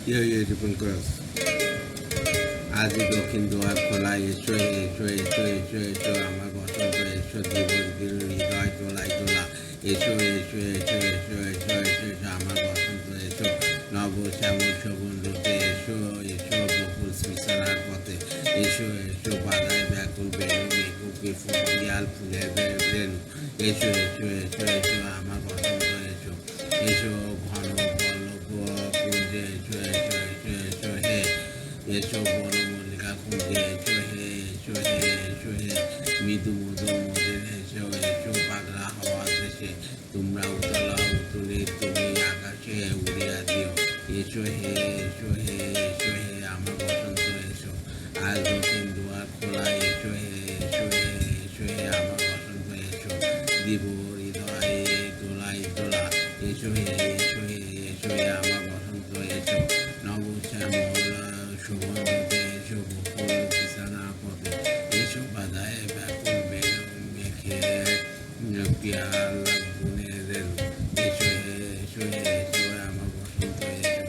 Ripon cross আজই দক্ষিণ দুয়ার খোলা এসো এসো এসো এসো এসো আমার বসন্ত এসো জীবন দিল হৃদয় তোলায় তোলা এসো এসো এসো এসো এসো এসো এসো আমার বসন্ত এসো নব শ্যামল শোভন রূপে এসো এসো বকুল শ্মশানার পথে এসো এসো বাধায় ব্যাকুল বেনু মেকুকি ফুটিয়াল ফুলের বেনু এসো এসো এসো এসো আমার বসন্ত এসো এসো ঘন পল্লব কুঞ্জে এসো এসো এসো এসো হে এসো বনমল্লিকা কুঞ্জে এসো হে এসো হে এসো হে মৃদু মধুর মধ্যে এসো এসো পাগলা হওয়া দেশে তোমরা উতলা উতুলে তুমি আকাশে উড়িয়া দিও এসো হে এসো হে এসো হে আমার বসন্ত এসো আজ দক্ষিণ দুয়ার খোলা এসো হে এসো হে এসো হে আমার বসন্ত এসো দিব হৃদয়ে দোলাই দোলা এসো হে এসো হে এসো হে আমার বসন্ত এসো নব শ্যামল সুগন্ধতে এসো বকুল কিষানা পথে এসো বাধায় ব্যাকুল বেনু মেঘে পিয়াল গুনে রেলু এসো হে এসো হে এসো হে আমার বসন্ত এসো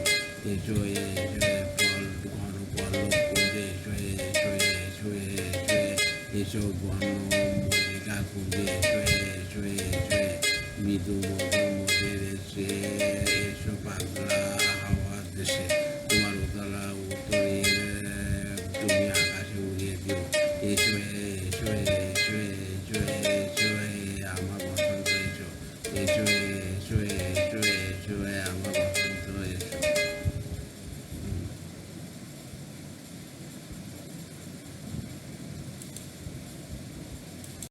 এসো হে এসো হে ফল ঘন পল্লব কুঞ্জে এসো হে এসো হে এসো হে এসো হে এসো বন মল্লিকা কুঞ্জে এসো হে এসো হে এসো হে মৃদু